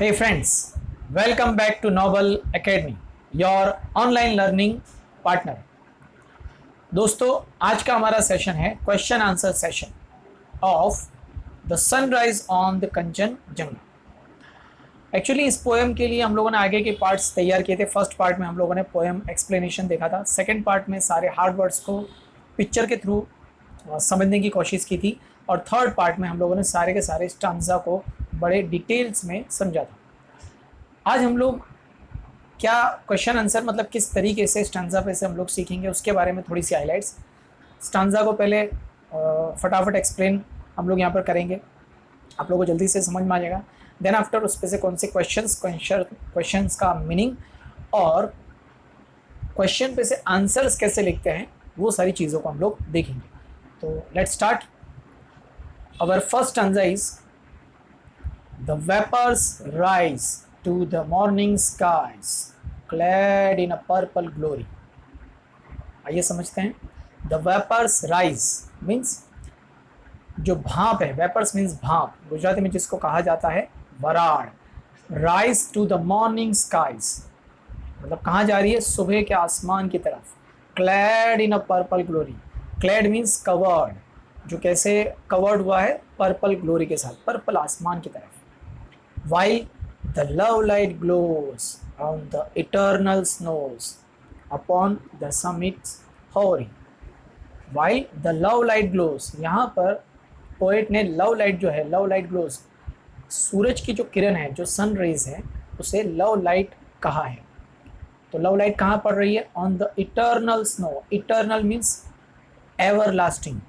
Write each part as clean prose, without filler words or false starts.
Hey friends, welcome back to Novel Academy, your online learning partner. दोस्तों आज का हमारा सेशन है question answer session of the sunrise on the Kanchenjunga. Actually इस poem के लिए हम लोगों ने आगे के पार्ट्स तैयार किए थे। फर्स्ट पार्ट में हम लोगों ने पोएम एक्सप्लेनेशन देखा था, सेकंड पार्ट में सारे हार्ड वर्ड्स को पिक्चर के थ्रू समझने की कोशिश की थी, और थर्ड पार्ट में हम लोगों ने सारे के सारे स्टांजा को बड़े डिटेल्स में समझा था। आज हम लोग क्या क्वेश्चन आंसर मतलब किस तरीके से स्टांजा पे से हम लोग सीखेंगे उसके बारे में थोड़ी सी हाईलाइट्स। स्टांजा को पहले फटाफट एक्सप्लेन हम लोग यहाँ पर करेंगे, आप लोगों को जल्दी से समझ में आ जाएगा। देन आफ्टर उस पे से कौन से क्वेश्चंस का मीनिंग और क्वेश्चन पे से आंसर्स कैसे लिखते हैं वो सारी चीज़ों को हम लोग देखेंगे। तो let's start. Our first stanza is the vapours rise to the morning skies clad in a purple glory। आइए समझते हैं। the vapors rise means जो भाप है, वेपर्स मीन्स भाप, गुजराती में जिसको कहा जाता है वराड़। rise to the morning skies मतलब कहाँ जा रही है, सुबह के आसमान की तरफ। clad in a purple glory, clad means covered, जो कैसे कवर्ड हुआ है पर्पल ग्लोरी के साथ, पर्पल आसमान की तरफ। while the love light glows on the eternal snows upon the summits hovering। While the love light glows, यहाँ पर पोएट ने लव लाइट जो है, लव लाइट ग्लोज, सूरज की जो किरण है, जो सन रेज है, उसे लव लाइट कहा है। तो लव लाइट कहाँ पड़ रही है, on the eternal snow. Eternal means ever lasting,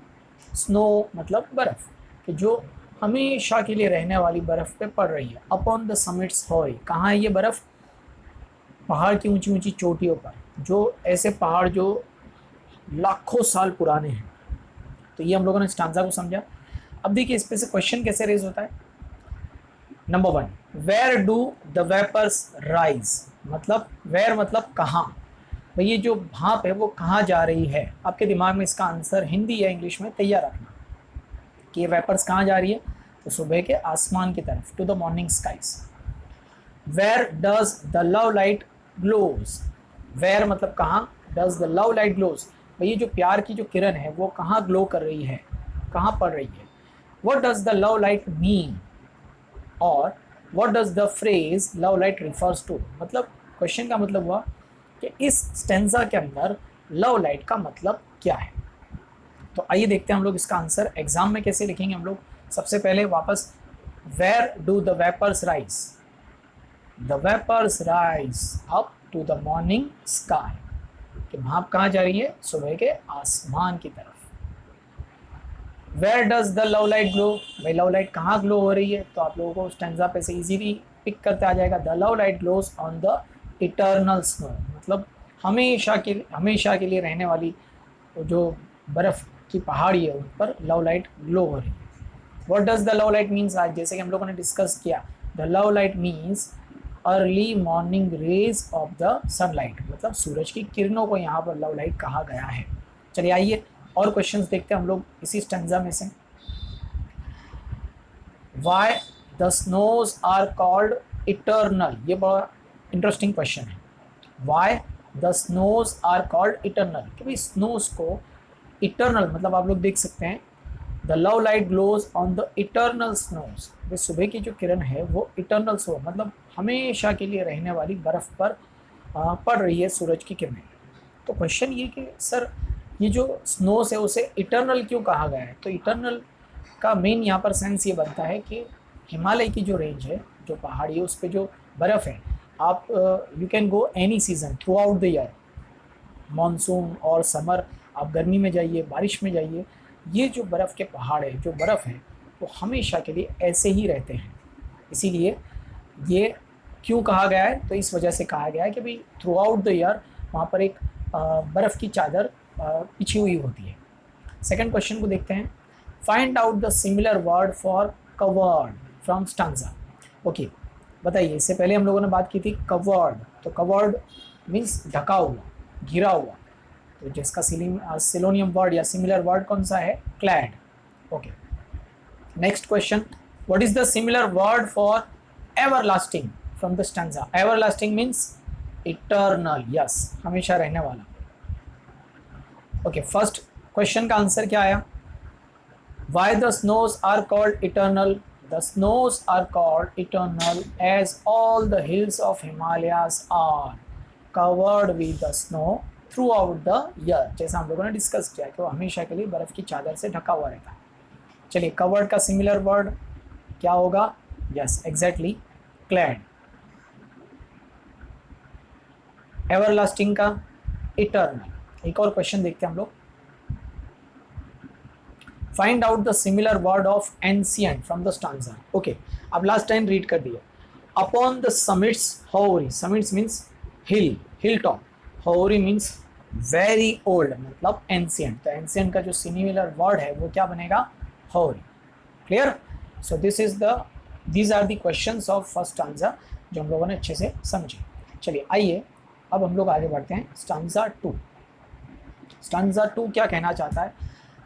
snow मतलब बर्फ, कि जो हमेशा के लिए रहने वाली बर्फ़ पे पड़ रही है। अपॉन द समिट्स हॉरी, कहाँ है ये बर्फ़, पहाड़ की ऊंची ऊंची चोटियों पर, जो ऐसे पहाड़ जो लाखों साल पुराने हैं। तो ये हम लोगों ने स्टांजा को समझा। अब देखिए इस पे से क्वेश्चन कैसे रेज होता है। Number 1, where do the vapours rise, मतलब वेयर मतलब कहाँ। भाई ये जो भाप है वो कहाँ जा रही है। आपके दिमाग में इसका आंसर हिंदी या इंग्लिश में तैयार रखना कि ये वेपर्स कहाँ जा रही है, तो सुबह के आसमान की तरफ, to the morning skies. Where does the love light glows, where मतलब कहाँ, does the love light glows, भाई ये जो प्यार की जो किरण है वो कहाँ ग्लो कर रही है, कहाँ पड़ रही है। What does the love light mean, और what does the phrase love light refers to, मतलब क्वेश्चन का मतलब हुआ कि इस स्टेंजा के अंदर लव लाइट का मतलब क्या है। तो आइए देखते हैं हम लोग इसका आंसर एग्जाम में कैसे लिखेंगे हम लोग। सबसे पहले वापस, where do the vapours rise, the vapours rise up to the morning sky, कि भाप कहाँ जा रही है, सुबह के आसमान की तरफ। Where does the love light glow, भाई लव लाइट कहाँ ग्लो हो रही है, तो आप लोगों को स्टैंजा पे से इजीली पिक करते आ जाएगा। The love light glows on the eternal snow, मतलब हमेशा के लिए रहने वाली जो बर्फ़ की पहाड़ी है उन पर लव लाइट ग्लो हो रही है। What does the love light means, आज जैसे कि हम लोगों ने डिस्कस किया, the love light means early morning rays of the sunlight, मतलब सूरज की किरणों को यहाँ पर लव लाइट कहा गया है। चलिए आइए और क्वेश्चंस देखते हैं हम लोग इसी स्टैंजा में से। Why the snows are called eternal, ये बड़ा इंटरेस्टिंग क्वेश्चन है। Why the snows are called eternal, कि भाई स्नोज को इटर्नल मतलब आप लोग देख सकते हैं, the love light glows on the eternal snows, वे सुबह की जो किरण है वो इटर्नल स्नो मतलब हमेशा के लिए रहने वाली बर्फ़ पर पड़ रही है सूरज की किरणें। तो क्वेश्चन ये कि सर ये जो स्नोज है उसे इटर्नल क्यों कहा गया है। तो इटर्नल का मेन यहाँ पर सेंस ये बनता है कि हिमालय की जो रेंज है, जो पहाड़ी है, उस पर जो बर्फ़ है, आप you can go any season through out the year, monsoon और समर, आप गर्मी में जाइए, बारिश में जाइए, ये जो बर्फ़ के पहाड़ है, जो बर्फ़ है वो हमेशा के लिए ऐसे ही रहते हैं। इसीलिए ये क्यों कहा गया है, तो इस वजह से कहा गया है कि भाई थ्रू आउट द ईयर वहाँ पर एक बर्फ़ की चादर बिछी हुई होती है। सेकंड क्वेश्चन को देखते हैं। Find out the similar word for covered from stanza. Okay बताइए, इससे पहले हम लोगों ने बात की थी कवर्ड, तो कवर्ड मीन्स ढका हुआ, घिरा हुआ, तो जिसका सिलोनियम वर्ड या सिमिलर वर्ड कौन सा है, clad. Okay next question, what is the similar word for everlasting from the stanza. Everlasting means eternal. Yes, हमेशा रहने वाला. Okay, first question का आंसर क्या आया? Why the snows are called eternal? The snows are called eternal as all the hills of Himalayas are covered with the snow throughout the year. जैसा हम लोगों ने डिस्कस किया कि वो हमेशा के लिए बर्फ़ की चादर से ढका हुआ रहता है. चलिए, कवर्ड का सिमिलर वर्ड क्या होगा? Yes, exactly, clad. एवरलास्टिंग का इटर्नल. एक और क्वेश्चन देखते हैं हम लोग. Find out the similar word of ancient from the stanza. Okay, अब लास्ट टाइम रीड कर दिया. Upon the summits hoary. Summits means hill, hill top. Hoary means very old, मतलब एंशिएंट. तो एंशिएंट का जो सिमिलर वर्ड है वो क्या बनेगा? Hoary. Clear? So these are the questions of first stanza जो हम लोगों ने अच्छे से समझे. चलिए, आइए अब हम लोग आगे बढ़ते हैं. स्टांजा 2. स्टांजा 2 क्या कहना चाहता है?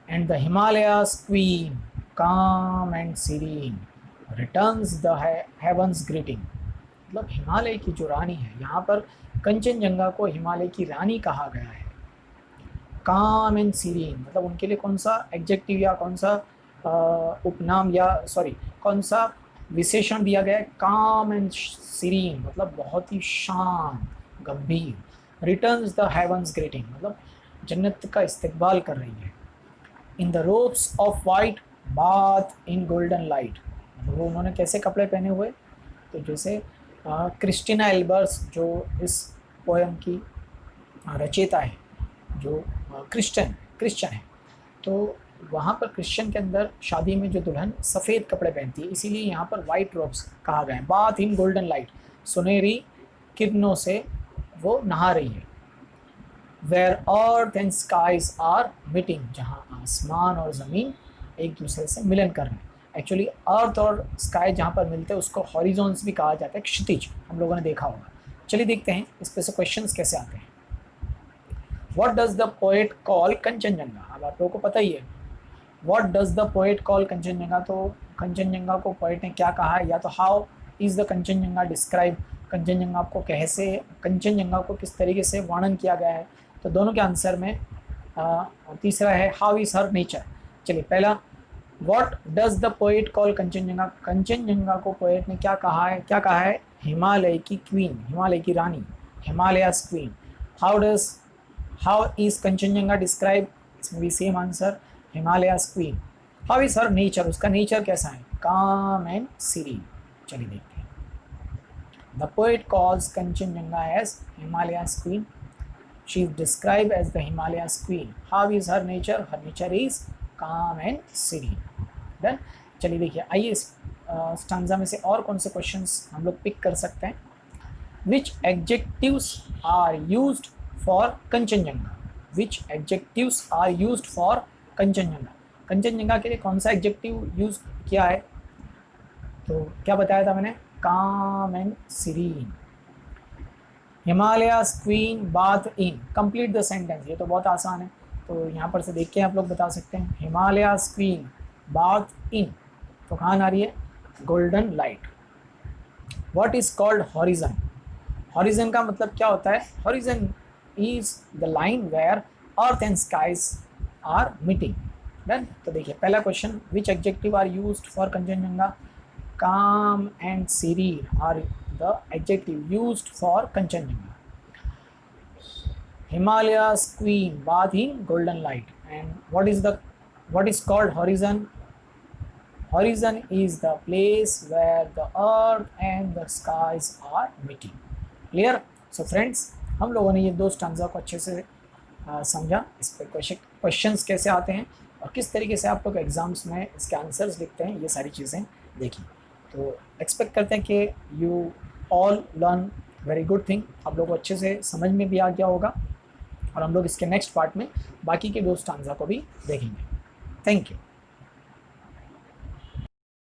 And the Himalayas queen calm and serene returns the heavens greeting. मतलब हिमालय की जो रानी है, यहाँ पर कंचनजंगा को हिमालय की रानी कहा गया है. calm and serene मतलब उनके लिए कौन सा एडजेक्टिव या कौन सा उपनाम या कौन सा विशेषण दिया गया है? calm and serene मतलब बहुत ही शांत, गंभीर. returns the heavens greeting मतलब जन्नत का इस्तकबाल कर रही है. in the robes of white bath in golden light मतलब वो उन्होंने कैसे कपड़े पहने हुए? तो जैसे क्रिस्टीना एल्बर्स जो इस पोएम की रचयिता है, जो क्रिश्चियन है, तो वहाँ पर क्रिश्चियन के अंदर शादी में जो दुल्हन सफ़ेद कपड़े पहनती है, इसीलिए यहाँ पर वाइट रोब्स कहा गया है. बाथ इन गोल्डन लाइट, सुनहरी किरणों से वो नहा रही है. Where earth and skies are meeting जहाँ आसमान और ज़मीन एक दूसरे से मिलन कर रहे हैं. एक्चुअली अर्थ और स्काई जहाँ पर मिलते हैं उसको हॉरिजॉन्स भी कहा जाता है, क्षितिज. हम लोगों ने देखा होगा. चलिए देखते हैं इस पे से क्वेश्चंस कैसे आते हैं. What does the poet call Kanchenjunga? अब आप लोगों को पता ही है. What does the poet call Kanchenjunga? तो कंचनजंगा को पोएट ने क्या कहा है? या तो how is the Kanchenjunga describe? Kanchenjunga को कैसे, कंचनजंगा को किस तरीके से वर्णन किया गया है? तो दोनों के आंसर में तीसरा है हाउ इज़ हर नेचर. चलिए, पहला what does the poet call Kanchenjunga? Kanchenjunga को पोएट ने क्या कहा है? हिमालय की क्वीन, हिमालय की रानी, Himalayas queen. How is Kanchenjunga describe? इसमें भी same answer, Himalayas queen. How is her nature? उसका नेचर कैसा है? Calm and serene. चलिए देखते हैं. The poet calls Kanchenjunga as Himalayas queen. She is describe as the Himalayas queen. How is her nature? Her nature is calm and serene. Done. चलिए देखिए, आइए इस स्टांजा में से और कौन से क्वेश्चंस हम लोग पिक कर सकते हैं. Which adjectives are used for Kanchenjunga? Which adjectives are used for Kanchenjunga? Kanchenjunga के लिए कौन सा एडजेक्टिव यूज किया है? तो क्या बताया था मैंने? काम and serine. Himalayas queen bath in. Complete the sentence. ये तो बहुत आसान है, तो यहाँ पर से देख के आप लोग बता सकते हैं. हिमालयास क्वीन बाथ इन, तो कहाँ आ रही है? Golden light. What is called horizon? Horizon का मतलब क्या होता है? Horizon is the line where earth and skies are meeting. Done. तो देखिए, पहला question, which adjective are used for Kanchenjunga? Calm and serene are the adjective used for Kanchenjunga. Himalayas queen bath in golden light. And what is called horizon? Horizon is the place where the earth and the skies are meeting. Clear? So friends, हम लोगों ने ये दो stanza को अच्छे से समझा. इस पर क्वेश्चंस कैसे आते हैं और किस तरीके से आप लोग एग्जाम्स में इसके आंसर्स लिखते हैं, ये सारी चीज़ें देखी. तो एक्सपेक्ट करते हैं कि you all learn very good thing. आप लोगों को अच्छे से समझ में भी आ गया होगा और हम लोग इसके नेक्स्ट पार्ट में बाकी के दो स्टांजा को भी देखेंगे. Thank you.